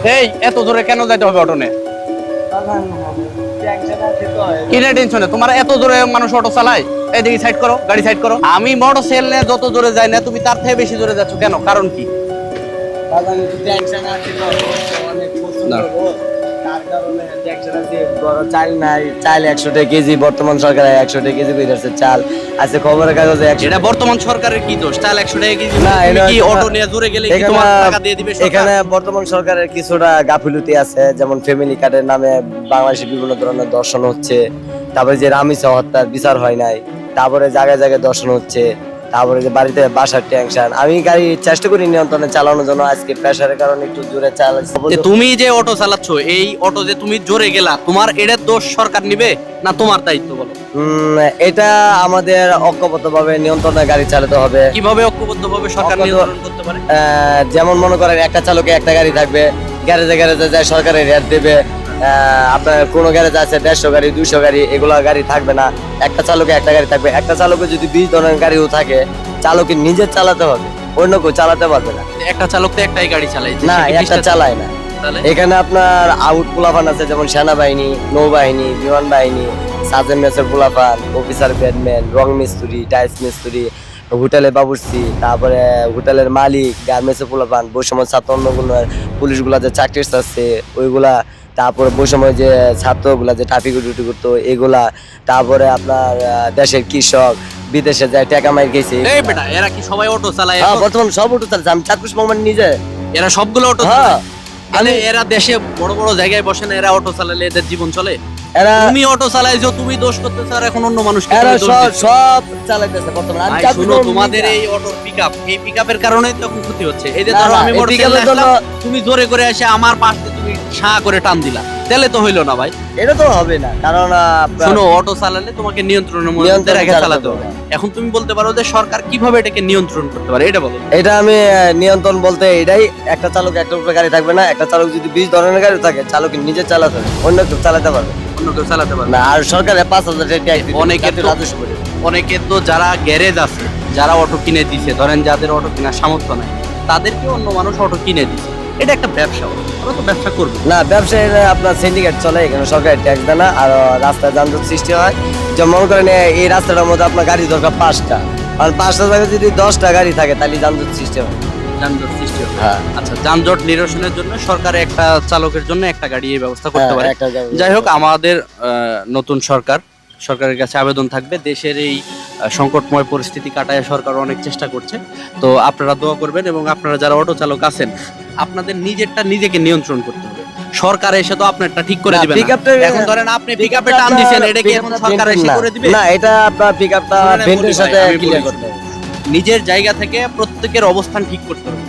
এই এত জোরে কেন যাইতে হবে অটো নিয়ে? কিনে টেনশনে তোমার এত জোরে মানুষ অটো চালায়? এদিকে সাইড করো, গাড়ি সাইড করো। আমি মোটরসাইকেল নিয়ে যত জোরে যাই না, তুমি তার থেকে বেশি জোরে যাচ্ছ কেন? কারণ কি? চাল নাই, চাল 100 টাকা কেজি, বর্তমান সরকার 100 টাকা কেজি করে দিচ্ছে চাল। আছে খবরের কাগজে এটা বর্তমান সরকারের কি দোষ? চাল 100 টাকা কেজি, না, তুমি এটা কি অটো নিয়ে জোরে গেলে কি তোমার টাকা দিয়ে দিবে সরকার? এখানে বর্তমান সরকারের কিছুটা গাফিলতি আছে, যেমন ফ্যামিলি কার্ডের নামে বাংলাদেশে বিভিন্ন ধরনের দর্শন হচ্ছে। তারপরে যে রামিসা হত্যার বিচার হয় নাই, তারপরে জায়গায় জায়গায় দর্শন হচ্ছে। তারপরে যে বাড়িতে বাসার টেনশন। আমি গাড়ি চেষ্টা করি নিয়ন্ত্রণে চালানোর জন্য, আজকে প্রেসারের কারণে একটু জোরে চালাচ্ছি। যে তুমি যে অটো চালাচ্ছ, এই অটো যে তুমি জোরে গেলা, তোমার এটার দোষ সরকার নিবে না তোমার দায়িত্ব বলো? এটা আমাদের ঐক্যবদ্ধভাবে নিয়ন্ত্রণে গাড়ি চালাতে হবে। কিভাবে ঐক্যবদ্ধভাবে সরকার নিয়ন্ত্রণ করতে পারে? যেমন মনে করেন একটা চালকে একটা গাড়ি থাকবে, গ্যারেজে গ্যারেজে যায় সরকারের রেট দেবে। আপনার কোনো গ্যারেজ আছে 150 গাড়ি 200 গাড়ি, এগুলো গাড়ি থাকবে না। একটা চালকে একটা গাড়ি থাকবে। একটা চালকে যদি 20 ধরনের গাড়িও থাকে, চালকের নিজে চালাতে হবে, অন্য কেউ চালাতে পারবে না। একটা চালক তো একটাই গাড়ি চালায়, না, একটা চালায় না। এখানে আপনার আউট পোলাপান আছে, যেমন সেনাবাহিনী, নৌবাহিনী, বিমান বাহিনী, সার্জেন্ট মেসের পোলাপান, অফিসার ব্যাডম্যান, রং মিস্ত্রি, টাইলস মিস্ত্রি, হোটেলে বাবুর্চি, তারপরে হোটেলের মালিক, গার্মেন্টসের পোলাপান, বৈষম্য ছাত্র অন্যগুলোর পুলিশগুলা যে চাকরি আছে ওইগুলা, তারপরে বৈষম্য যে ছাত্রগুলা যে ট্রাফিক ডিউটি করতো এগুলা, তারপরে আপনার দেশের কৃষক বিদেশে যায় টাকা মাই গেছে। এই বেটা, এরা কি সবাই অটো চালায়? হ্যাঁ, বর্তমান সব অটো চালাচ্ছে। আমি চাকুশ মোহাম্মদ নিজে, এরা সবগুলো অটো চালায়? এরা দেশে বড় বড় জায়গায় বসে না, এরা অটো চালালে এদের জীবন চলে? এরা তুমি অটো চালাইছো, তুমি দোষ করতেছো, আর এখন অন্য মানুষ এরা সব চালাইতেছে বর্তমানে। আমি শুনো, তোমাদের এই অটোর পিকআপ, এই পিকআপের কারণেই তখন ক্ষতি হচ্ছে। এই যে না, ধরো না, আমি এই মোটরসাইকেল pick-up-এর জন্য আসলাম, তুমি জোরে করে এসে আমার পাশ দিয়ে তুমি সাঁ করে টান দিলা, তাহলে তো হইলো না ভাই। এটা তো হবে না, কারণ শোনো, অটো চালালে তোমাকে নিয়ন্ত্রণের মধ্যে নিয়ন্ত্রণে রেখে চালাতে চালাতে হবে। এখন তুমি বলতে পারো যে সরকার কিভাবে এটাকে নিয়ন্ত্রণ করতে পারে, এটা বলো। এটা আমি নিয়ন্ত্রণ বলতে এটাই, একটা চালক একটা উপরে গাড়ি থাকবে না। একটা চালক যদি 20 ধরনের গাড়ি থাকে, চালক নিজে চালাতে হবে, অন্য কেউ চালাতে পারবে অন্য কেউ চালাতে পারবে না। আর সরকারের 5,000 টাকা ট্যাক্স দিতে অনেকে তো- রাজস্ব করে। অনেকে তো যারা গ্যারেজ আছে, যারা অটো কিনে দিছে, ধরেন যাদের অটো কেনার সামর্থ্য নাই, তাদেরকে অন্য মানুষ অটো কিনে দিছে। এটা একটা ব্যবসা, ওরা তো ব্যবসা করবে। না, ব্যবসায় আপনার সিন্ডিকেট চলে, এখানে সরকারের ট্যাক্স দেয় না, আর রাস্তায় যানজট সৃষ্টি হয়। যেমন মনে করেন এই রাস্তাটার মধ্যে আপনার গাড়ি দরকার 5টা, আর 5টা জায়গায় যদি 10টা গাড়ি থাকে, তাহলে যানজট সৃষ্টি হয়। যানজট সৃষ্টি হবে। হ্যাঁ। আচ্ছা, যানজট নিরসনের জন্য সরকার একটা চালকের জন্য একটা গাড়ি এই ব্যবস্থা করতে হ্যাঁ, পারে। একটা গাড়ি। যাই হোক, আমাদের নতুন সরকারের কাছে আবেদন থাকবে, দেশের এই সংকটময় পরিস্থিতি কাটায় সরকার অনেক চেষ্টা করছে। তো আপনারা দোয়া করবেন, এবং আপনারা যারা অটো চালক আছেন, আপনাদের নিজেরটা নিজেকে নিয়ন্ত্রণ করতে হবে। সরকার এসে তো আপনারটা ঠিক করে না, দিবে না। pick-up-টা- এখন ধরেন আপনি পিকআপে টান দিছেন, এটা কি এখন সরকার এসে করে দিবে? না, এটা আপনার পিকআপটা শুনেন, আমি ভেন্ডের বলি সাথে ভাই, আমি ক্লিয়ার বলি। করতে হবে। নিজের জায়গা থেকে প্রত্যেকের অবস্থান ঠিক করতে হবে।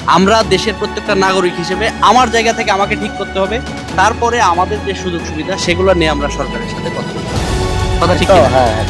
আমরা দেশের প্রত্যেকটা নাগরিক হিসেবে আমার জায়গা থেকে আমাকে ঠিক করতে হবে। তারপরে আমাদের যে সুযোগ সুবিধা, সেগুলো নিয়ে আমরা সরকারের সাথে কথা বলবো। কথা ঠিক তো কিনা? হ্যাঁ।